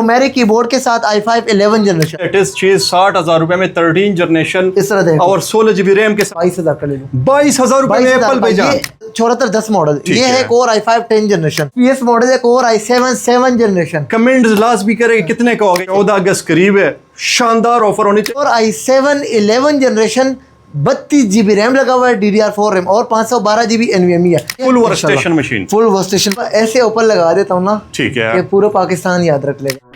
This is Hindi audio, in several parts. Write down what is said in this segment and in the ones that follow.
न्यूमेरिक कीबोर्ड के साथ i5 11 जनरेशन। लेटेस्ट चीज 60,000 रुपए में 13 जनरेशन इस तरह देखो, और 16 GB रैम के साथ 22,000 का ले लो। 22,000 रुपए में एप्पल भाईजान। 7410 मॉडल, ठीक ये है core i5 10 generation. PS model है core i7 7 generation. Comments last भी करेंगे कितने का होगा, 14 अगस्त करीब है, शानदार ऑफर होनी चाहिए। और i7 11 जनरेशन 32 GB रैम लगा हुआ है, DDR4 रैम और 512 GB NVMe है। Full workstation machine, full workstation. ऐसे ऊपर लगा देता हूँ ना, ठीक है, कि पूरा पाकिस्तान याद रख लेगा।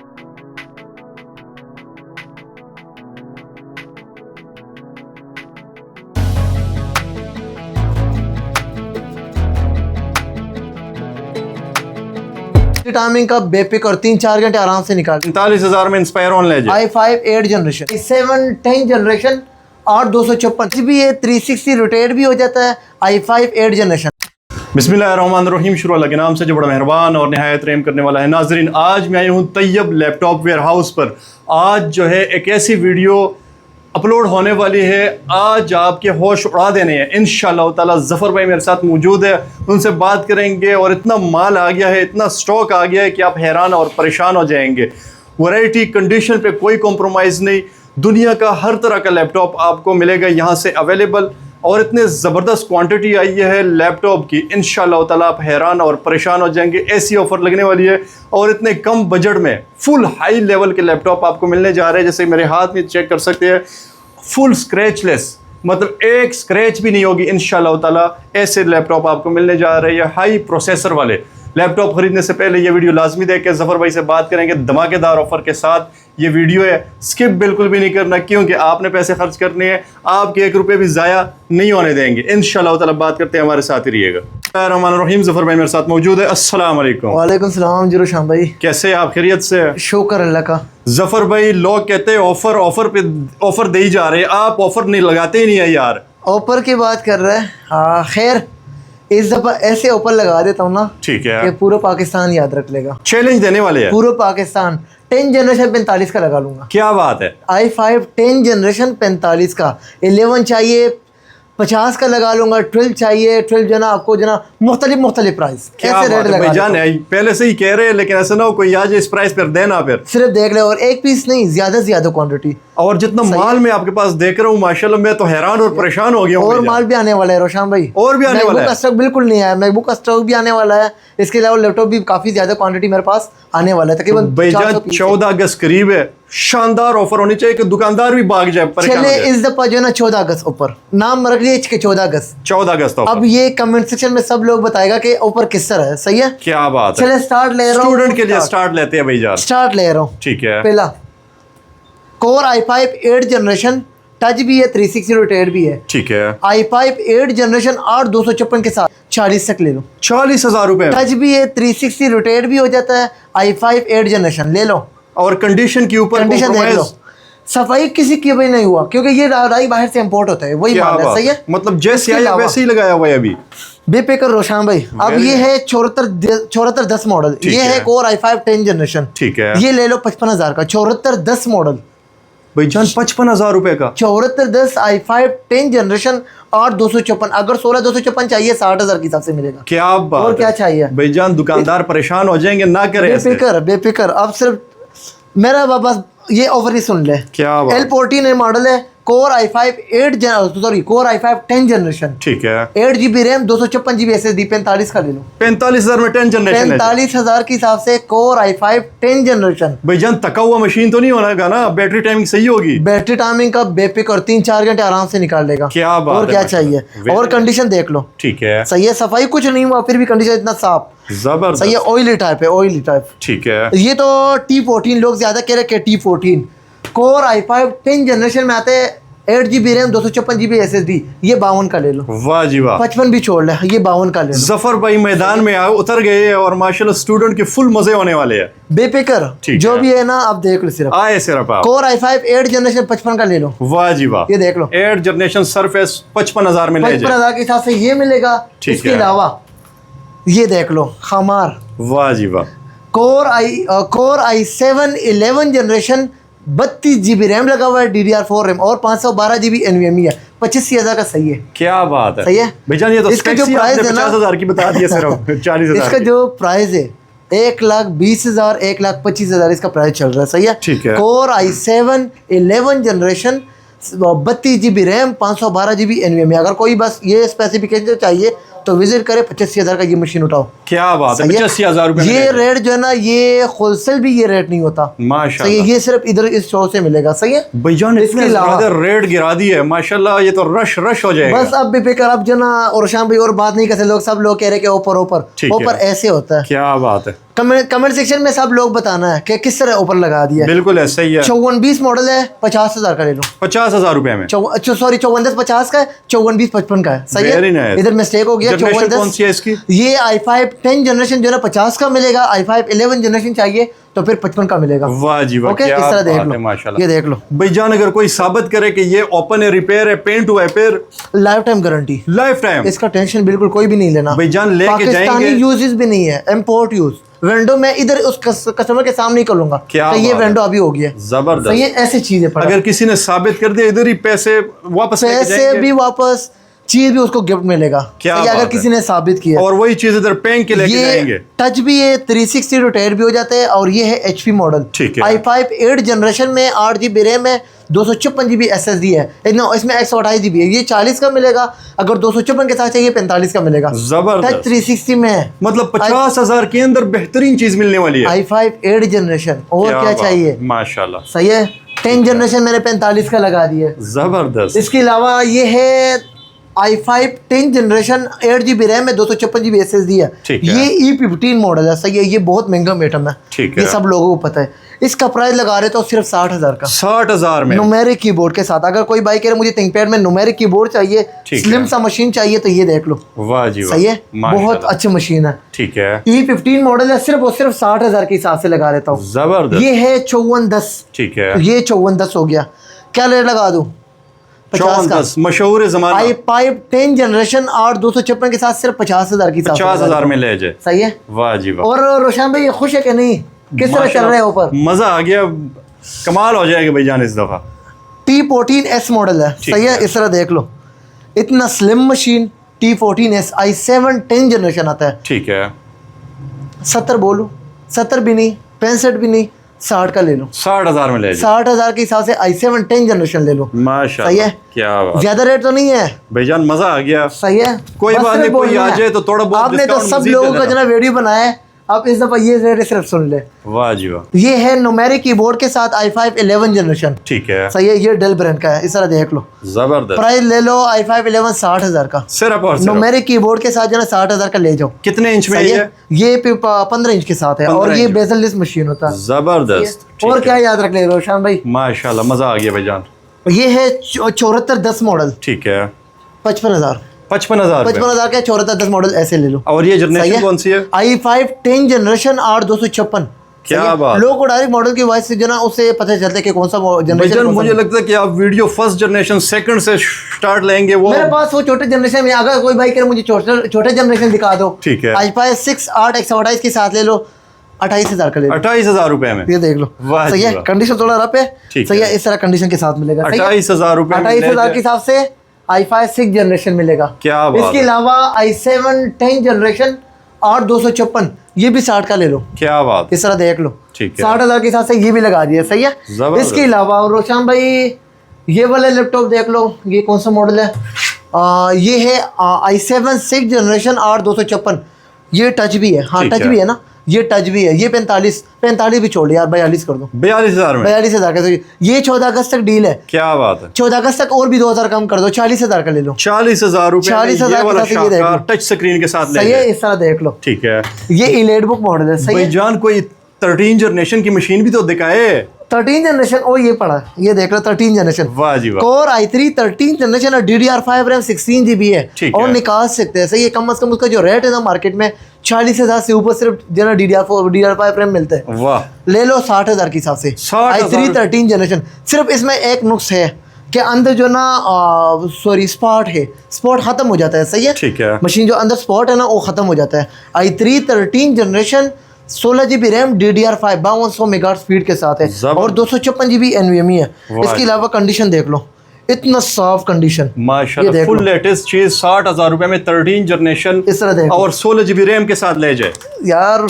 टाइमिंग का बेपिक और 3-4 घंटे आराम से निकाल। 45,000 में इंस्पायर ऑन ले जाए। i5 8 जनरेशन, i7 10 जनरेशन, 8256 भी है, 360 रोटेट भी हो जाता है। i5 8 generation. बिस्मिल्लाहिर्रहमानिर्रहीम, शुरू अल्लाह के नाम से जो बड़ा मेहरबान और निहायत रहम करने वाला है। नाजरीन, आज मैं आया हूँ तैयब लैपटॉप वेयर हाउस पर। आज जो है एक ऐसी वीडियो अपलोड होने वाली है, आज आपके होश उड़ा देने हैं इंशाअल्लाह ताला। ज़फ़र भाई मेरे साथ मौजूद है, उनसे बात करेंगे और इतना माल आ गया है, इतना स्टॉक आ गया है कि आप हैरान और परेशान हो जाएंगे। वैरायटी कंडीशन पे कोई कॉम्प्रोमाइज़ नहीं, दुनिया का हर तरह का लैपटॉप आपको मिलेगा यहाँ से अवेलेबल, और इतने ज़बरदस्त क्वांटिटी आई है लैपटॉप की, इंशाअल्लाह ताला आप हैरान और परेशान हो जाएंगे। ऐसी ऑफ़र लगने वाली है और इतने कम बजट में फुल हाई लेवल के लैपटॉप आपको मिलने जा रहे हैं। जैसे मेरे हाथ में चेक कर सकते हैं, फुल स्क्रैचलेस, मतलब एक स्क्रैच भी नहीं होगी इंशाअल्लाह ताला। ऐसे लैपटॉप आपको मिलने जा रहे हैं हाई प्रोसेसर वाले। लैपटॉप खरीदने से पहले ये वीडियो लाजमी देख के ज़फ़र भाई से बात करेंगे धमाकेदार ऑफर के साथ। ये वीडियो है, स्किप बिल्कुल भी नहीं करना, क्योंकि आपने पैसे खर्च करने हैं, आपके 1 रुपये भी ज़ाया नहीं होने देंगे इंशाअल्लाह ताला। बात करते हैं, हमारे साथ ही रहिएगा। बिस्मिल्लाहिर्रहमानिर्रहीम, ज़फ़र भाई मेरे साथ मौजूद है। अस्सलाम वालेकुम। वालेकुम सलाम जीरो शाम भाई, कैसे आप, खैरियत से? शुक्र अल्लाह का। ज़फ़र भाई, लोग कहते हैं ऑफर पे ऑफर दे ही जा रहे हैं, आप ऑफर नहीं लगाते ही नहीं है यार। ऑफर की बात कर रहे हैं, हाँ खैर इस दफा ऐसे ऑफर लगा देता हूँ ना, ठीक है, कि पूरा पाकिस्तान याद रख लेगा। चैलेंज देने वाले हैं पूरा पाकिस्तान। 10 जनरेशन 45 का लगा लूंगा। क्या बात है, i5 10 जनरेशन 45 का। 11 चाहिए 50 का लगा लूंगा। 12 चाहिए 12 जो ना आपको जो ना मुख्तलिफ प्राइस, क्या ऐसे बात रेट है लगा भाईजान है, पहले से ही कह रहे हैं, लेकिन ऐसा ना हो कोई आज इस प्राइस पर देना फिर। सिर्फ देख ले, और एक पीस नहीं, ज्यादा से ज्यादा क्वांटिटी। और जितना माल मैं आपके पास देख रहा हूँ माशाल्लाह, मैं तो हैरान और परेशान हो गया हूँ। और माल भी आने वाला है रोशान भाई, और भी आने वाला है। स्टॉक बिल्कुल नहीं आया, मैकबुक का स्टॉक भी आने वाला है। इसके अलावा लैपटॉप भी काफी ज्यादा क्वांटिटी मेरे पास आने वाला है, तकरीबन भाईजान 14 अगस्त करीब है, शानदार ऑफर होनी चाहिए कि दुकानदार भी भाग जाए, परेशान हो चले जाए। इस दफा जो ना 14 अगस्त ऊपर नाम रख लिया इसके, 14 अगस्त। 14 अगस्त अब ये कमेंट सेक्शन में सब लोग बताएगा कि ऊपर किस तरह है, सही है। क्या बात है, चले स्टार्ट ले रहा हूँ, स्टूडेंट के लिए स्टार्ट लेते हैं भाईजान। स्टार्ट ले रहा हूँ। ठीक है, पहला कोर i5 8 जनरेशन, टच भी है, 360 रोटेट भी है। ठीक है, i5 8 जनरेशन 8256 के साथ 40 तक ले लो। 40,000 रुपए टच भी है, 360 रोटेट भी हो जाता है। i5 8 जनरेशन ले लो। और कंडीशन के ऊपर कंडीशन देख लो, सफाई किसी की भी नहीं हुआ, क्योंकि ये राई बाहर से इंपोर्ट होता है, वही माल है, सही है। मतलब जैसे आया वैसे ही लगाया हुआ है अभी। बेफिक्र रोशान भाई। अब ये है 7410 मॉडल, ये है कोर i5 10 जनरेशन। ठीक है, ये ले लो 55,000 का। 7410 मॉडल भाईजान, 55,000 रुपए का। 7410 i5 10 जनरेशन और 256। अगर 16 चाहिए 60,000 के हिसाब से मिलेगा। क्या बात, और क्या चाहिए भाईजान, दुकानदार परेशान हो जाएंगे, ना करें ऐसे। बेफिक्र अब सिर्फ मेरा बस ये ऑफर ही सुन ले। क्या बात, L14 मॉडल है, core i5 core i5 10 generation. ठीक है, 8 GB रैम, 256 GB SSD, 45 का ले लो। 45,000 में 10 जनरेशन है। 45,000 के हिसाब से कोर i5 10 जनरेशन। भाईजान, थका हुआ मशीन तो नहीं होगा ना, बैटरी टाइमिंग सही होगी? बैटरी टाइमिंग का बेपिक और 3-4 घंटे आराम से निकाल लेगा। क्या बात और है, क्या चाहिए। और कंडीशन देख लो, ठीक है, सही है, सफाई कुछ नहीं हुआ, फिर भी कंडीशन इतना साफ, जबरदस्त, सही है। ऑयली टाइप है, ऑयली टाइप। ठीक है, ये तो T14 लोग ज्यादा कह रहे हैं, T14 कोर i5 10 जनरेशन में आते हैं। 8 GB रैम, 256 GB SSD, ये 52 का ले लो। वाह जी वाह, 55 भी छोड़ ले, ये 52 का ले लो। ज़फ़र भाई मैदान में उतर गए और माशाल्लाह स्टूडेंट के फुल मजे होने वाले हैं। बेफिक्र जो भी है ना, आप देख लो सिर्फ आए सिर्फ आप। कोर i5 8 जनरेशन 55 का ले लो। वाह जी वाह, ये देख लो, 8 जनरेशन सरफेस 55,000 में ले जाए। 55,000 के हिसाब से ये मिलेगा। इसके अलावा ये देख लो खमार, वाह जी वाह, core i7 11 generation 32 GB RAM लगा हुआ है, DDR4 रैम और 512 GB NVMe है। 85,000 का सही है। क्या बात है, सही है भाईजान, ये तो इसका जो स्पेक्स ही प्राइस आपने है ना 50,000 की बता दिया सिर्फ 40,000 इसका जो प्राइस है 1,20,000 1,25,000 इसका प्राइस चल रहा है। सही है। ठीक है। Core i7 11 generation 32 GB RAM 512 GB NVMe। अगर कोई बस ये स्पेसिफिकेशन चाहिए तो विजिट करे, 85,000 का ये मशीन उठाओ। क्या बात है, सही है? 85,000 रुपए ये रेट जो है ना, ये होलसेल भी ये रेट नहीं होता। माशाल्लाह। सही है, ये सिर्फ इधर इस शो से मिलेगा। सही है भाईजान, इसके इसके अलावा रेट गिरा दी है माशाल्लाह, ये तो रश रश हो जाएगा। बस अब बेफिक्र, अब जो ना और शाम भाई और बात नहीं करते लोग, सब लोग कह रहे कि ऊपर ऊपर ठीक है। ऊपर ऐसे होता है। क्या बात है, कमेंट सेक्शन में सब लोग बताना है कि किस तरह ऊपर लगा दिया। बिल्कुल ऐसा ही है। 5420 मॉडल है, 50,000 का ले लो। 50,000 रुपए में। सॉरी 5410 50 का है, 5420 55 का है। सही Very है, nice। इधर मिस्टेक हो गया। जनरेशन कौन सी है इसकी? ये i5 10 जनरेशन जो है ना 50 का मिलेगा। i5 11 जनरेशन चाहिए तो फिर 55 का मिलेगा। वाह जी वाह, ओके, क्या इस तरह देख बात लो, है माशाल्लाह। ये देख लो। भाईजान, अगर कोई साबित करे कि ये ओपन है, रिपेयर है, पेंट हुआ है, फिर life time guarantee, life time. इसका टेंशन बिल्कुल कोई भी नहीं लेना। भाईजान लेके पाकिस्तानी जाएंगे। यूजेस भी नहीं है, इम्पोर्ट यूज। विंडो में इधर उस कस्टमर के सामने ही कर लूंगा क्या कि ये बात है। विंडो अभी हो गया। जबरदस्त। ये ऐसी चीज है। अगर किसी ने साबित कर दिया, इधर ही पैसे वापस लेके पैसे जाएंगे। भी वापस, चीज भी उसको गिफ्ट मिलेगा। क्या सही है, बात अगर है। किसी ने साबित किया। और वही चीज इधर पेंट के लेके जाएंगे। ये टच भी है, 360 रोटेट भी हो जाता है। और ये है HP मॉडल। ठीक है। i5 8 जनरेशन में 8 GB रैम है, 256 GB SSD है। इसमें 128 GB है। ये 40 का मिलेगा, अगर 256 के साथ चाहिए 45 का मिलेगा। जबरदस्त। टच 360 में है। मतलब 50,000 के अंदर बेहतरीन चीज मिलने वाली है। i5 8 जनरेशन, और क्या बात, चाहिए। माशाल्लाह। सही है। 10 जनरेशन मैंने 45 का लगा दिया। जबरदस्त। इसके अलावा ये है i5 10 जनरेशन 8 GB रैम है, 256 GB SSD है। ठीक है। ये E15 मॉडल है। सही है, ये बहुत महंगा आइटम है। ठीक ये है। सब लोगों को पता है। इसका प्राइस लगा रहे तो सिर्फ 60,000 का, 60,000 में न्यूमेरिक कीबोर्ड के साथ। अगर कोई भाई कह रहे मुझे थिंकपैड में न्यूमेरिक कीबोर्ड चाहिए, ठीक स्लिम है। सा मशीन चाहिए, तो ये देख लो। वाह जी वाह। सही है, माशाल्लाह। बहुत अच्छी मशीन है। ठीक है। E15 मॉडल है, सिर्फ और सिर्फ 60,000 के हिसाब से लगा रहता हूँ। जबरदस्त। ये है 5410। ठीक है। ये 5410 हो गया। क्या रेट लगा दूं? 50 का। 54 मशहूर जमाना। i5 10 जनरेशन 8 256 के साथ सिर्फ 50,000 की 50,000 में ले जाए। सही है। वाह जी वाह। और रोशन भाई खुश है कि नहीं? किस तरह चल रहे हैं ऊपर? मजा आ गया, कमाल हो जाएगा भाईजान इस दफा। T14S मॉडल है। ठीक सही है, है। इस तरह देख लो। इतना slim machine T14S i7 10 generation आता है। ठीक है। 70 बोलो, 70 भी नहीं, 65 भी नहीं, 60 का ले लो। 60,000 में ले जाए। 60,000 के हिसाब से i7 10 जनरेशन ले लो। माशाल्लाह। सही है। क्या बात। ज्यादा रेट तो नहीं है भाईजान मजा आ गया। सही है। कोई बस बात सिर्फ नहीं, कोई बोलना आ है। जाए तो थोड़ा बहुत आपने तो डिस्काउंट सब मजीद लोगों दे का देना। जना वीडियो बनाया है, आप इस दफा ये रेट सिर्फ सुन ले। वाह जी वाह। ये है न्यूमेरिक कीबोर्ड के साथ i5 11 जनरेशन। ठीक है। सही है, ये डेल ब्रांड का है। इस तरह देख लो। जबरदस्त। प्राइस ले लो i5 11 60,000 का। सिर्फ और सिर्फ। न्यूमेरिक कीबोर्ड के साथ जो है 60,000 का ले जाओ। कितने इंच में सही है है। ये 15 इंच के साथ है, 15 और ये इंच। बेजललेस मशीन होता है। जबरदस्त। ठीक और है। क्या याद रख ले रोशन भाई? माशाल्लाह मजा आ गया भाईजान। ये है 7410 मॉडल, ठीक है। 55,000। 55,000 रुपए। 55,000 का 7410 मॉडल ऐसे ले लो। और ये सही जनरेशन है? कौन सी है? i5 10 generation 8 256। क्या बात। लोगों को डायरेक्ट मॉडल की वॉइस से जो ना उससे पता चलता है कि कौन सा भाईजान जनरेशन। मुझे लगता है कि आप वीडियो फर्स्ट जनरेशन सेकंड से स्टार्ट लेंगे वो। मेरे पास वो छोटे जनरेशन में, अगर कोई भाई करे मुझे छोटे जनरेशन दिखा दो, ठीक है। i5 6 8 128 के साथ ले लो, 28,000 का ले लो। 28,000 रुपए में। ये देख लो। वाह सही जी है, वाह। कंडीशन थोड़ा रफ है। ठीक सही है। है, इस तरह कंडीशन के साथ मिलेगा। सही है? 28,000 रुपए में 28,000 ले के हिसाब से i5 6 जनरेशन मिलेगा। क्या बात इसके है। अलावा i7 10 जनरेशन 8 256, ये भी 60 का ले लो। क्या बात। इस तरह देख लो। ठीक है। 60,000 के हिसाब से ये भी लगा दिया। सही है। जबरदस्त। इसके अलावा रोशन भाई ये वाला लैपटॉप देख लो। ये कौन सा मॉडल है? ये है i7 6 जनरेशन 8 256। ये टच भी है। हाँ, ठीक टच है। भी है ना, ये टच भी है। ये 45 भी छोड़ यार, 42 कर दो। 42,000 में। 42,000 का। ये 14 अगस्त तक डील है। क्या बात है। 14 अगस्त तक और भी 2,000 कम कर दो, 40,000 का ले लो। 40,000 रुपए में 40,000 ये वाला के साथ ये देख शानदार लो। टच स्क्रीन के साथ ले सही है, जाए। इस तरह देख लो। ठीक है। ये इलेट बुक मॉडल है। सही है। भाईजान कोई 13 जनरेशन की मशीन भी तो दिखाए। 13 जनरेशन, ओ ये पड़ा, ये देख लो 13 जनरेशन। वाह जी वाह। कोर i3 13 जनरेशन और DDR5 रैम 16 GB है। ठीक और है। निकाल सकते हैं। सही है। कम से कम उसका जो रेट है ना मार्केट में 40,000 से ऊपर सिर्फ जो ना DDR5 रैम मिलते हैं। वाह। ले लो 60,000 के हिसाब से। 60,000 i3 13 जनरेशन। सिर्फ इसमें एक नुक्स है कि अंदर जो ना स्पॉट है, स्पॉट खत्म हो जाता है। सही है। ठीक है। मशीन जो अंदर स्पॉट है ना वो खत्म हो जाता है। i3 13 generation 16 GB RAM DDR5 5200 megahertz speed के साथ है, जबरदस्त। और 256 GB NVMe है। वाह। इसके अलावा कंडीशन देख लो, इतना साफ कंडीशन। ये माशाल्लाह देख फुल लो। लेटेस्ट चीज 60,000 रुपए में 13 जनरेशन इस तरह देख लो। और 16 GB रैम के साथ ले जाए। यार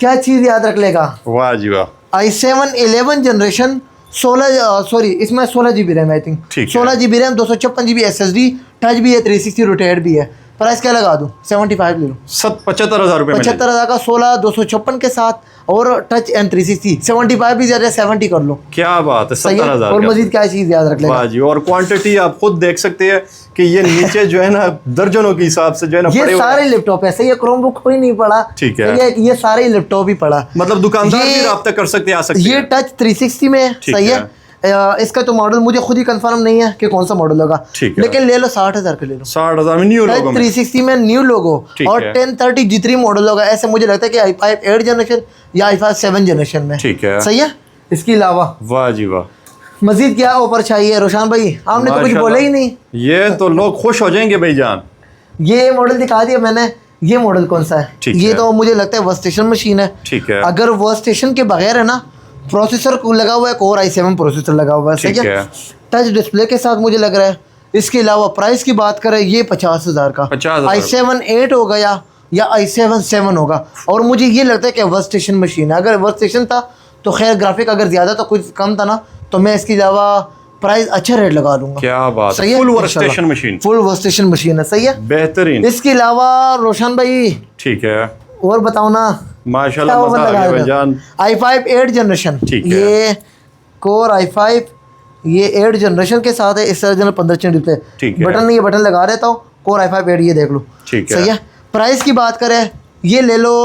क्या चीज़ याद रख लेगा, वाह जी वाह। i7 11 जनरेशन 16 सॉरी इसमें 16 GB रैम आई थिंक, ठीक है। 16 GB RAM, 256 GB SSD, touch भी है, 360 रोटेट भी है। प्राइस क्या लगा दूँ, 75 ले लो। 75,000 रुपये में। 75,000 का 16 256 के साथ और टच एंड 360, 75 भी ज़्यादा, 70 कर लो। क्या बात है, सही है। 70,000 और का। मजीद क्या चीज़ याद रख लेगा। वाह जी, और क्वांटिटी आप खुद देख सकते हैं कि ये नीचे जो है ना दर्जनों के हिसाब से जो है ना पड़े ये हुए सारे लैपटॉप है, सही है, क्रोमबुक कोई नहीं पड़ा। ठीक है। ये सारे लैपटॉप ही पड़ा। मतलब दुकानदार ये- भी रब्ता कर सकते हैं, आ सकते ये हैं। टच 360 में है, ठीक सही है। है। इसका तो मॉडल मुझे खुद ही कंफर्म नहीं है कि कौन सा मॉडल होगा, ठीक है। लेकिन ले लो 60,000 का ले लो। 60,000 में न्यू लोगो में। 360 में न्यू लोगो ठीक और है। 1030 G3 मॉडल होगा। ऐसे मुझे लगता है कि i5 8 जनरेशन या i5 7 जनरेशन में। ठीक है। सही है। इसके अलावा वाह जी वाह। मजीद क्या ऑफर चाहिए रोशान भाई, आपने तो कुछ माशाल्लाह। बोला ही नहीं। ये तो लोग खुश हो जाएंगे भाईजान। ये मॉडल दिखा दिया मैंने, ये मॉडल कौन सा है? ठीक ये है। तो मुझे लगता है वर्क स्टेशन मशीन है। ठीक है। अगर वर्क स्टेशन के बगैर है ना, प्रोसेसर लगा हुआ है, कोर i7 प्रोसेसर लगा हुआ है, सही ठीक है। है। टच डिस्प्ले के साथ मुझे लग रहा है। इसके अलावा प्राइस की बात करें, ये 50,000 का 50,000 i7 8 हो गया या i7 7 होगा। और मुझे ये लगता है कि वर्क स्टेशन मशीन है। अगर वर्क स्टेशन था तो खैर, ग्राफिक अगर ज़्यादा तो कुछ कम था ना, तो मैं इसके अलावा प्राइस अच्छा रेट लगा दूंगा। क्या बात सही है, है, फुल वर्क इंशाल्लाह। Station machine. Full work station machine है, सही है। बेहतरीन। इसके अलावा रोशन भाई ठीक है। और बताओ ना, माशाल्लाह, मजा आ गया भाईजान। i5 8 जनरेशन, ठीक है। ये कोर i5 ये 8 जनरेशन के साथ है। इस तरह 15 इंच डिस्प्ले, ठीक है। बटन नहीं है, बटन लगा देता हूँ। कोर i5 8 ये देख लो, ठीक है। सही है। प्राइस की बात करें, ये ले लो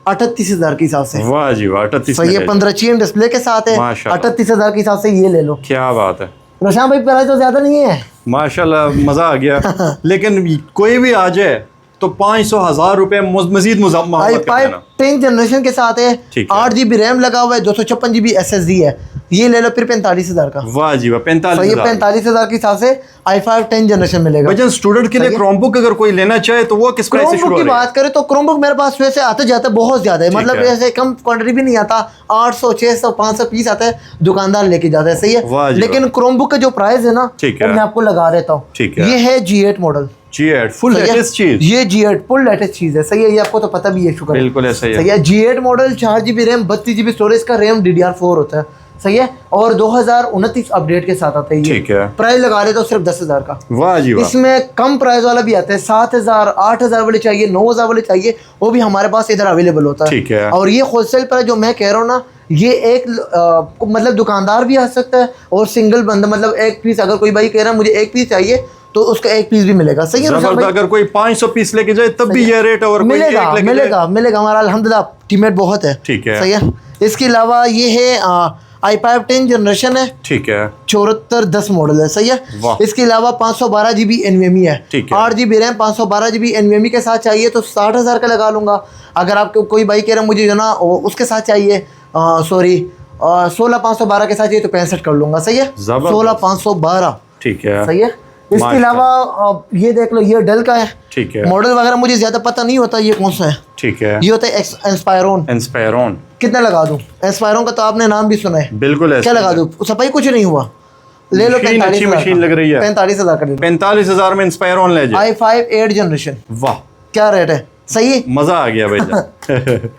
38,000 के हिसाब से। वाह जी वाह, 38 सही है। में 15 इंच डिस्प्ले के साथ है, माशाल्लाह। 38,000 के हिसाब से ये ले लो। क्या बात है, रोशान भाई प्राइस तो ज़्यादा नहीं है। माशाल्लाह, मजा आ गया। लेकिन कोई भी आ जाए तो 500,000 रुपये मजीद मोहब्बत कर i5 देना। 10 जनरेशन के साथ है, ठीक है। 8 GB रैम लगा हुआ है, 256 GB SSD है। ये ले लो फिर 45,000 का। वाह जी वाह, सही है। 45,000। 45,000 के हिसाब से i5 10 जनरेशन मिलेगा। भाईजान, स्टूडेंट के लिए सही है। क्रोमबुक अगर कोई लेना चाहे तो वो किस प्राइस से क्रोमबुक शुरू की हो रही है? बात करें तो क्रोमबुक मेरे पास वैसे आता जाता है बहुत ज़्यादा है, ठीक मतलब है। ऐसे कम क्वांटिटी भी नहीं आता। 800 600 500 पीस आता है, दुकानदार लेके जाता है, सही वाह है। जी लेकिन क्रोमबुक का जो प्राइस है ना, ठीक वो है। मैं आपको लगा देता हूँ। ठीक है। ये है G8 मॉडल, G8 फुल सही है? लेटेस्ट चीज। ये G8 फुल लेटेस्ट चीज़ है, सही है। ये आपको तो पता भी है, शुक्र है। बिल्कुल ऐसा ही सही है। है। G8 model 4 GB RAM, 32 GB storage का, रैम DDR4 होता है, सही है। और 2029 अपडेट के साथ आता है ये। ठीक है। प्राइस लगा रहे तो सिर्फ 10,000 का। वाह जी वाह। इसमें कम प्राइस वाला भी आता है, 7,000 8,000 वाले चाहिए, 9,000 वाले चाहिए, वो भी हमारे पास इधर अवेलेबल होता है। ठीक है। और ये होलसेल पर जो मैं कह रहा हूँ ना, ये एक मतलब दुकानदार भी आ सकता है और सिंगल बंदा, मतलब एक पीस, अगर कोई भाई कह रहा है मुझे एक पीस चाहिए तो उसका एक पीस भी मिलेगा, सही है रोशन जबरदस्त। भाई? अगर कोई 500 पीस लेके जाए तब भी ये रेट है, और कोई मिलेगा एक लेके मिलेगा मिलेगा। हमारा अल्हम्दुलिल्लाह टीममेट बहुत है। ठीक है। सही है। इसके अलावा ये है i5 10 जनरेशन है, ठीक है। 7410 मॉडल है, सही है। वाह। इसके अलावा 512 GB NVMe है, ठीक है। 8 GB रैम, 512 GB NVMe के साथ चाहिए तो 60,000 का लगा लूँगा। अगर आपको कोई भाई कह रहा है मुझे जो ना उसके साथ चाहिए, सॉरी 16,512 के साथ चाहिए तो 65 कर लूँगा, सही है। जबरदस्त। 16,512, ठीक है। सही है। इसके माशाल्लाह। अलावा ये देख लो, ये डेल का है। ठीक है। मॉडल वगैरह मुझे ज़्यादा पता नहीं होता ये कौन सा है। ठीक है। ये होता है इंस्पायरोन। इंस्पायरोन। कितना लगा दूँ? इंस्पायरोन का तो आपने नाम भी सुना है। बिल्कुल ऐसा क्या लगा है। दूँ? सफाई कुछ नहीं हुआ, ले लो। मशीन अच्छी मशीन लग रही है। 45,000 का ले लो। 45,000 में इंस्पायरोन ले जाए। i5 8 जनरेशन, वाह, क्या रेट है? सही है। मजा आ गया भाईजान।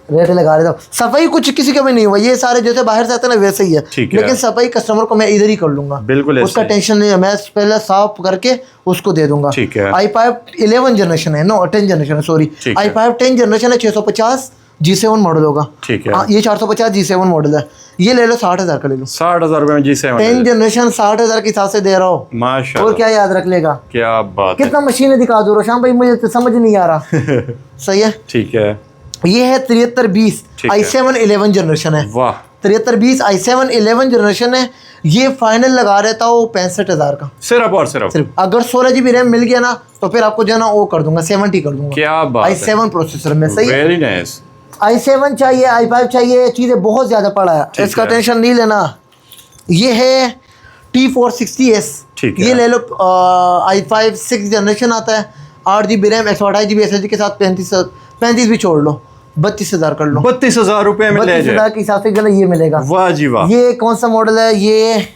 रेट लगा रहे थे। सफाई कुछ किसी का भी नहीं हुआ, ये सारे जैसे बाहर से आते हैं ना वैसे ही है। ठीक है। लेकिन सफाई कस्टमर को मैं इधर ही कर लूंगा, बिल्कुल ऐसे उसका ही। टेंशन नहीं है। मैं पहले साफ करके उसको दे दूंगा। ठीक है। i5 11 जनरेशन है, नो 10 जनरेशन है, सॉरी। ठीक है। i5 10 जनरेशन है, 650 G7 मॉडल होगा। ठीक है। हाँ, ये 450 G7 मॉडल है। ये ले लो 60,000 का ले लो। 60,000 रुपये में G7 10 जनरेशन 60,000 के हिसाब से दे रहा हूँ। माशाल्लाह। और क्या याद रख लेगा? क्या बात है। कितना मशीनें दिखा दो रोशान भाई, मुझे तो समझ नहीं आ रहा। सही है। ठीक है। ये है 7320 ठीक है। i7 11 जनरेशन है। वाह, 7320 i7 11 जनरेशन है। ये फाइनल लगा रहता हूँ 65,000 का सिर्फ और सिर्फ। सिर्फ। अगर 16 GB रैम मिल गया ना तो फिर आपको जो है ना वो कर दूंगा, 70 कर दूंगा। क्या बात है। i7 प्रोसेसर में, सही है। Very nice. i7 चाहिए, i5 चाहिए, चीज़ें बहुत ज़्यादा पड़ा है, ठीक इसका है। टेंशन नहीं लेना। ये है T460S, ठीक है। ये ले लो। i5 6 जनरेशन आता है, 8 GB रैम, 128 GB SSD के साथ, 35 भी छोड़ लो, 32,000 कर लो। 32,000 रुपये में ले 32,000 जाए। के हिसाब से जो है ये मिलेगा। वाह जी वाह। ये कौन सा मॉडल है? ये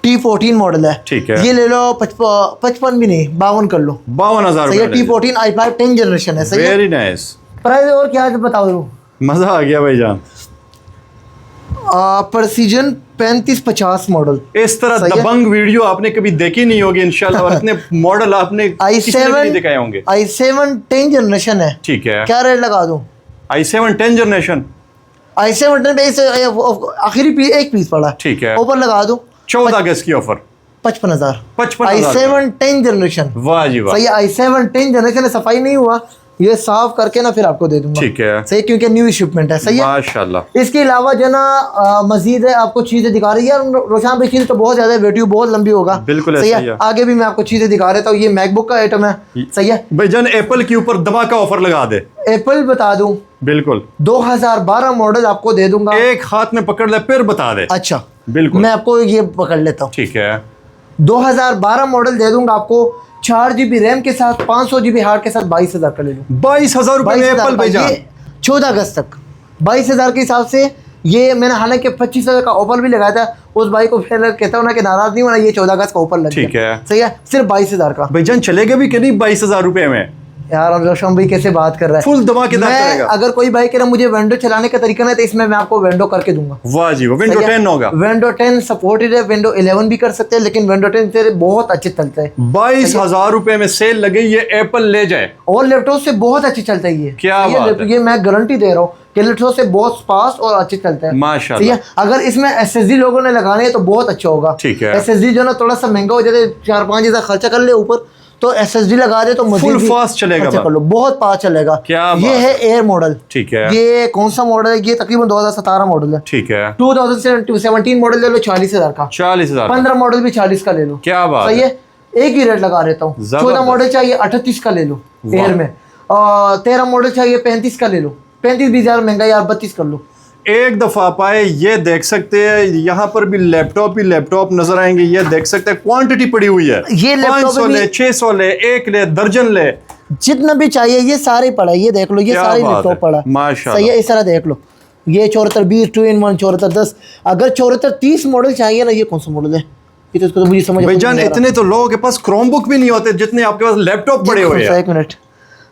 T14 मॉडल है। ठीक है। ये ले लो 55 भी नहीं, 52 कर लो। 52,000 सही है। रुपये। T14 i5 10 जनरेशन है, सही है। Very nice. प्राइस और क्या है बताओ। मज़ा आ गया भाईजान। Precision 3550 model. इस तरह सही है? दबंग वीडियो आपने कभी देखी नहीं होगी इंशाल्लाह, और इतने मॉडल आपने किसी ने भी नहीं दिखाए होंगे। i7 10 जनरेशन है। ठीक है, क्या रेट लगा दूं? i7 10 जनरेशन, i7 10 पे आखिरी एक पीस पड़ा। ठीक है, ऊपर लगा दूं 14 अगस्त की ऑफर 55,000। 55,000। i7 10 generation. वाह जी वाह। सही है, i7 10 जनरेशन है, सफाई नहीं हुआ, ये साफ करके ना फिर आपको दे दूंगा। ठीक है, सही, क्योंकि न्यू शिपमेंट है। सही है, माशाल्लाह। इसके अलावा जो ना मजीद है आपको चीजें दिखा रही है रोशान भाई। चीज़ तो बहुत ज्यादा है, वीडियो बहुत लंबी होगा। बिल्कुल सही सही है, है। आगे भी मैं आपको चीजें दिखा देता हूँ। ये मैकबुक का आइटम है। सही है भाईजान, एप्पल के ऊपर धमाका ऑफर लगा दे। एप्पल बता दूं, बिल्कुल 2012 मॉडल आपको दे दूंगा। एक हाथ में पकड़ ले फिर बता दे। अच्छा, बिल्कुल, मैं आपको ये पकड़ लेता हूँ। ठीक है, 2012 मॉडल दे दूंगा आपको, 4 GB रैम के साथ, 500 GB हार्ड के साथ, 22,000 का ले लूँ। 22,000 रुपए में एप्पल भाईजान। 14 अगस्त तक 22,000 के हिसाब से। ये मैंने हालांकि 25,000 का ऑफर भी लगाया था, उस भाई को फिर कहता हूँ ना कि नाराज नहीं होना, ये 14 अगस्त का ऑफर लग गया। ठीक है, सही है, सिर्फ 22,000 का। भाईजान चलेगा भी कि नहीं 22,000 रुपए में? यार रोशन भाई कैसे बात कर रहा है, फुल धमाकेदार मैं करेगा। अगर कोई भाई कह रहा मुझे विंडो चलाने का तरीका नहीं, तो इसमें मैं आपको विंडो करके दूंगा। वाह जी, विंडो 10 होगा। विंडो 10 सपोर्टेड है, विंडो 11 भी कर सकते हैं, लेकिन विंडो 10 से बहुत अच्छे चलता है। 22,000 रुपए में सेल लगे, ये एप्पल ले जाए। और लैपटॉप से बहुत अच्छी चलता है ये। क्या बात है? ये मैं गारंटी दे रहा हूँ कि लैपटॉप से बहुत फास्ट और अच्छे चलता है। माशाल्लाह। ठीक है, अगर इसमें SSD लोगों ने लगाने हैं तो बहुत अच्छा होगा। ठीक है। SSD जो ना थोड़ा सा महंगा हो जाता है, 4-5 हज़ार खर्चा कर ले ऊपर, तो SSD लगा दे तो मजीद फुल भी फास्ट चलेगा खर्चा बा। कर लो, बहुत फास्ट चलेगा। क्या ये बात है एयर मॉडल। ठीक है, ये कौन सा मॉडल है? ये तकरीबन 2017 मॉडल है। ठीक है, 2017 मॉडल ले लो 40,000 का। 40,000। 15 मॉडल भी 40 का ले लो। क्या बात सही है, एक ही रेट लगा देता हूँ। जबरदस्त। 14 मॉडल चाहिए 38 का ले लो एयर में, और 13 मॉडल चाहिए 35 का ले लो। 35 भी ज़्यादा महंगा यार, 32 कर लो। एक दफा पाए ये देख सकते हैं, यहाँ पर भी लैपटॉप नजर आएंगे। ये देख सकते हैं, क्वांटिटी पड़ी हुई है। ये लैपटॉप 500 ले, 600 ले, 1 ले, दर्जन ले, जितना भी चाहिए ये सारे पड़ा है। ये देख लो, ये क्या सारे बात लैपटॉप है। पड़ा है। माशाल्लाह। सही है, इस तरह देख लो। ये 74 20 2 in 1 74 10। अगर 74 30 मॉडल चाहिए ना, ये कौन सा मॉडल है? ये तो इसको तो मुझे समझ भाईजान इतने तो लोगों के पास क्रोमबुक भी नहीं होते जितने आपके पास लैपटॉप पड़े हुए हैं। एक मिनट,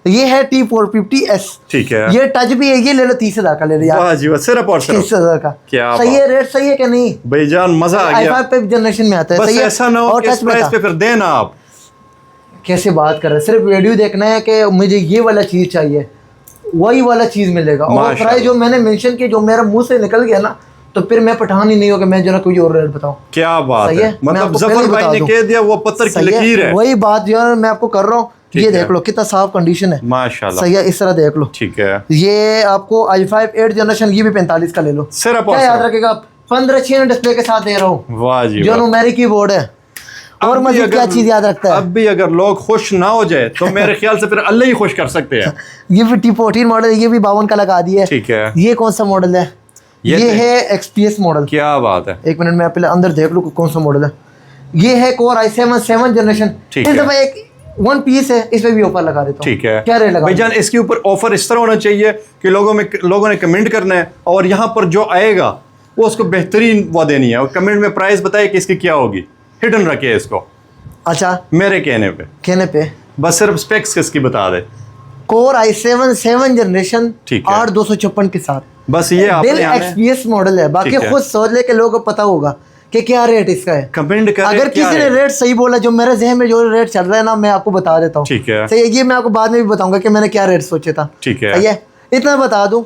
ये है T450S। ठीक है, ये टच भी है, ये ले लो 30,000 का ले लो यार। वाह जी वाह, सिर्फ और सिर्फ 30,000 का। क्या सही है, रेट सही है कि नहीं? भाईजान मजा आ गया। i5 पे जनरेशन में आता है। बस सही है, ऐसा ना हो और कि इस टच में प्राइस था। पे फिर देना आप। कैसे बात कर रहे हैं, सिर्फ वीडियो देखना है कि मुझे ये वाला चीज चाहिए, वही वाला चीज मिलेगा। और माशाल्लाह। प्राइस जो मैंने मेंशन की, जो मेरा मुंह से निकल गया ना, तो फिर मैं पठान ही नहीं होगा, मैं जो ना कोई और रेट बताऊं। क्या बात सही है, है, मैं मतलब आपको पहले जफर ही भाई बता ने दूं। कह दिया, वो पत्थर की सही लकीर है। वही बात जो है मैं आपको कर रहा हूँ। ठीक ये है। देख लो कितना साफ कंडीशन है। माशाल्लाह। सही है, इस तरह देख लो। ठीक है, ये आपको i5 8 जनरेशन, ये भी 45 का ले लो। सिर्फ और क्या याद सिर्फ। रखेगा, 15:6 डिस्प्ले के साथ दे रहा हूँ, वाह जी जो वाह। न्यूमेरिक कीबोर्ड है। और अब भी मजीद क्या अगर- चीज याद रखता है? अब भी अगर लोग खुश ना हो जाए तो मेरे ख्याल से फिर अल्लाह ही खुश कर सकते हैं। ये भी T14 मॉडल है, ये भी 52 का लगा दिया है। ठीक है, ये कौन सा मॉडल है? ये ये है XPS मॉडल। क्या बात है। एक मिनट में पहले अंदर देख लूँ कौन सा मॉडल है। ये है Core i7 7 जनरेशन। ठीक इस है। दफा एक 1 पीस है, इस पे भी ऑफर लगा देता हूँ। ठीक है, क्या रेट लगा? भाईजान इसके ऊपर ऑफर इस तरह होना चाहिए कि लोगों ने कमेंट करना है, और यहाँ पर जो आएगा वो उसको बेहतरीन वो देनी है, और कमेंट में प्राइस बताए कि इसकी क्या होगी, हिडन रखे इसको अच्छा, मेरे कहने पे। बस सिर्फ स्पेक्स किसकी बता दे। Core i7 7 जनरेशन ठीक है। 8 के साथ। बस ये डेल आपने XPS मॉडल है, बाकी ठीक है। खुद सोच ले कि लोगों को पता होगा कि क्या रेट इसका है। कमेंट करें अगर क्या किसी ने है। रेट सही बोला, जो मेरे जहन में जो रेट चल रहा है ना, मैं आपको बता देता हूँ। ठीक है, सही है, ये मैं आपको बाद में भी बताऊंगा कि मैंने क्या रेट सोचे था। ठीक है। सही है, इतना बता दूं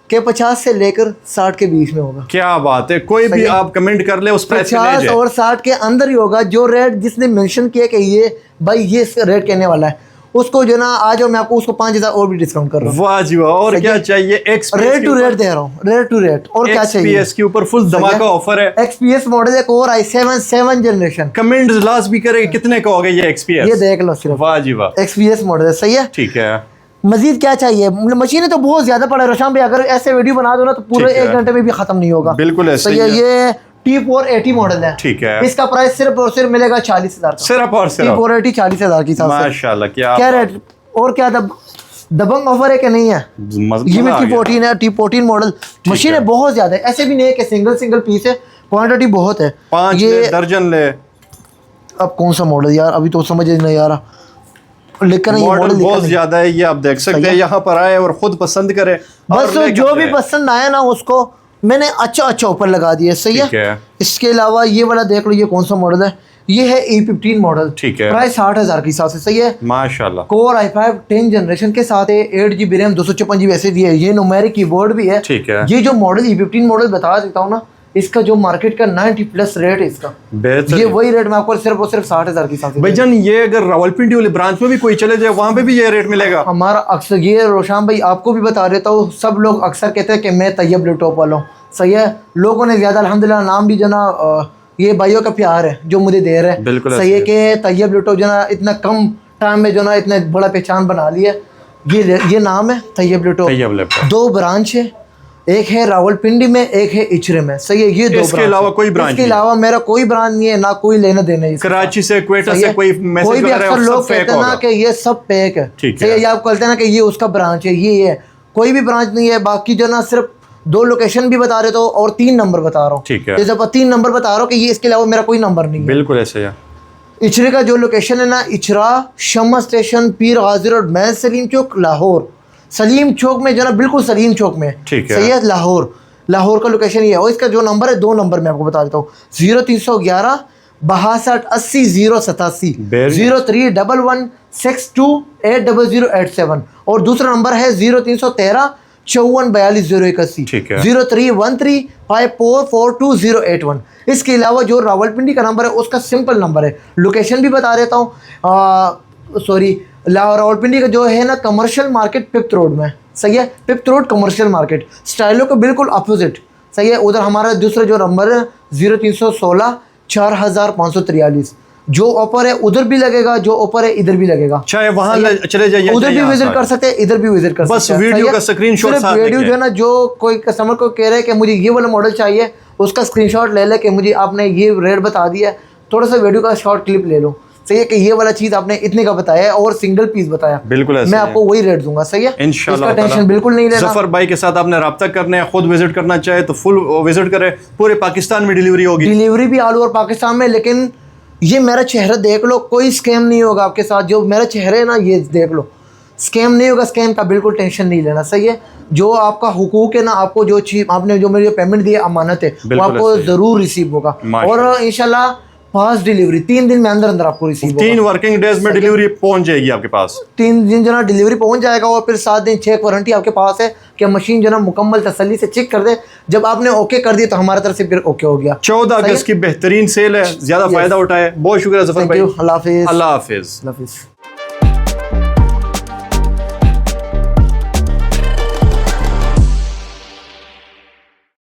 कि 50 से लेकर 60 के बीच में होगा। क्या बात है, कोई सही भी है। आप कमेंट कर ले उस प्राइस पे ले 50 जाए। और 60 के अंदर ही होगा। जो रेट जिसने मेंशन किया कि ये भाई ये रेट कहने वाला है, उसको जो ना आज मैं आपको उसको 5,000 और भी डिस्काउंट कर रहा हूँ। वाह जी वाह, और सही क्या है। चाहिए। रेट टू रेट दे रहा हूँ, रेट टू रेट। और क्या चाहिए? XPS के ऊपर फुल धमाका ऑफर है। XPS मॉडल है, Core i7 7 generation. Comment last भी करेंगे कितने का होगा ये XPS। ये देख लो सिर्फ, वाह जी वाह, XPS मॉडल है। सही है, ठीक है। मजीद क्या चाहिए? मशीनें तो बहुत ज्यादा पड़ा है रोशान भाई, अगर ऐसे वीडियो बना दो ना तो पूरे ठीक है। 1 घंटे में भी खत्म नहीं होगा। बिल्कुल ऐसे सही ही है। है। ये T480 मॉडल है। ठीक है, इसका प्राइस सिर्फ और सिर्फ मिलेगा 40,000 का। सिर्फ और सिर्फ T480 40,000 की हिसाब से। माशाल्लाह। क्या क्या रेट और क्या दबंग ऑफर है कि नहीं है? ये भी T14 है, T14 मॉडल। मशीन है बहुत ज्यादा है, ऐसे भी नहीं है कि सिंगल पीस है, क्वांटिटी बहुत है। 5 ये ले, दर्जन ले। अब कौन सा मॉडल यार, अभी तो समझ नहीं आ रहा। लेकिन ये मॉडल मॉडल बहुत ज्यादा है, ये आप देख सकते हैं। यहाँ पर आए और खुद पसंद करें, बस जो भी पसंद आया ना उसको मैंने अच्छा ऊपर लगा दिया। सही है। इसके अलावा ये वाला देख लो, ये कौन सा मॉडल है, ये है E15 मॉडल। ठीक है। प्राइस 60,000 के हिसाब से। सही है माशाल्लाह। कोर i5 10 जनरेशन के साथ है, 8GB रैम 256GB ऐसे दिए है, ये न्यूमेरिक कीबोर्ड भी है। ठीक है। ये जो मॉडल E15 मॉडल बता देता हूँ ना, इसका जो मार्केट का 90+ रेट है इसका, ये वही रेट मैं आपको सिर्फ और सिर्फ 60,000 के हिसाब से। भाईजान ये अगर रावलपिंडी वाले ब्रांच में भी कोई चले जाए वहां पे भी ये रेट मिलेगा? हमारा अक्सर ये रोशान भाई आपको भी बता देता हूँ, सब लोग अक्सर कहते हैं कि मैं तैयब लैपटॉप वाला हूँ। सही है। लोगों ने ज़्यादा अल्हम्दुलिल्लाह नाम भी जो ना ये भाइयों का प्यार है जो मुझे दे रहे हैं। बिल्कुल सही है कि तैयब लैपटॉप जो ना इतना कम टाइम में जो ना इतना बड़ा पहचान बना लिया। ये नाम है तैयब लैपटॉप। 2 ब्रांच है, एक है रावलपिंडी में, एक है इचरे में। सही है। ये 2 इसके अलावा कोई ब्रांच? इसके अलावा मेरा कोई ब्रांच नहीं है, ना कोई लेना देना है। कराची से, क्वेटा से कोई मैसेज कोई भी अक्सर लोग कहते हैं ना कि ये सब पैक है। सही है। आप कहते हैं ना कि ये उसका ब्रांच है, ये है, कोई भी ब्रांच नहीं है। बाकी जो ना सिर्फ 2 लोकेशन भी बता रहे तो और 3 नंबर बता रहा हूँ। ठीक है। जैसे 3 नंबर बता रहा हूँ कि ये इसके अलावा मेरा कोई नंबर नहीं है। बिल्कुल ऐसे है। इचरे का जो लोकेशन है ना, इचरा शम्मा स्टेशन, पीर गाजी रोड, मैं सलीम चौक, लाहौर। सलीम चौक में जो ना बिल्कुल सलीम चौक में। ठीक है। सही है। लाहौर का लोकेशन ये है। और इसका जो नंबर है 2 नंबर मैं आपको बता देता हूँ, 0311 62 80 087, 0311628087 और दूसरा नंबर है 0313 54 42 081, 0313 5442 081। इसके अलावा जो रावलपिंडी का नंबर है उसका सिंपल नंबर है। लोकेशन भी बता देता हूँ, सॉरी रावलपिंडी का जो है ना कमर्शियल मार्केट 5th रोड में। सही है। 5th road commercial market, Stylo के बिल्कुल अपोजिट। सही है। उधर हमारा दूसरा जो नंबर है 0316 4543, जो ऊपर है उधर भी लगेगा, जो ऊपर है इधर भी लगेगा। चाहे वहाँ चले जाइए, उधर भी विजिट कर सकते हैं, इधर भी विजिट कर सकते हैं। बस वीडियो का स्क्रीनशॉट साथ वीडियो जो है ना, जो कोई कस्टमर को कह रहे हैं कि मुझे ये वाला मॉडल चाहिए, उसका स्क्रीनशॉट ले ले कि मुझे आपने ये रेट बता दिया है, थोड़ा सा वीडियो का शॉर्ट क्लिप ले लो। सही है कि ये वाला चीज़ आपने इतने का बताया है और सिंगल पीस बताया, बिल्कुल मैं आपको वही रेट दूंगा। सही है। इंशाल्लाह। इसका टेंशन बिल्कुल नहीं लेना। जफर भाई के साथ आपने रब्ता करना है, खुद विजिट करना चाहे तो फुल विजिट करें। पूरे पाकिस्तान में डिलीवरी होगी। डिलीवरी भी ऑल ओवर पाकिस्तान में। लेकिन ये मेरा चेहरा देख लो, कोई स्कैम नहीं होगा आपके साथ। जो मेरा चेहरा है ना, ये देख लो, स्कैम नहीं होगा। स्कैम का बिल्कुल टेंशन नहीं लेना। सही है। जो आपका हुकूक है ना, आपको जो चीज आपने जो मेरे पेमेंट दी अमानत है, वो आपको जरूर रिसीव होगा। और इंशाल्लाह फास्ट डिलीवरी 3 दिन में अंदर आपको रिसीव होगा। 3 वर्किंग डेज में डिलीवरी पहुंच जाएगी आपके पास। 3 दिन जो ना डिलीवरी पहुंच जाएगा और फिर 7 दिन चेक वारंटी आपके पास है कि मशीन जो ना मुकम्मल तसल्ली से चेक कर दे। जब आपने ओके कर दिया तो हमारी तरफ से फिर ओके हो गया। 14 अगस्त की बेहतरीन सेल है, ज्यादा फायदा उठाए। बहुत शुक्रिया जफर भाई। अल्लाह हाफिज। अल्लाह हाफिज।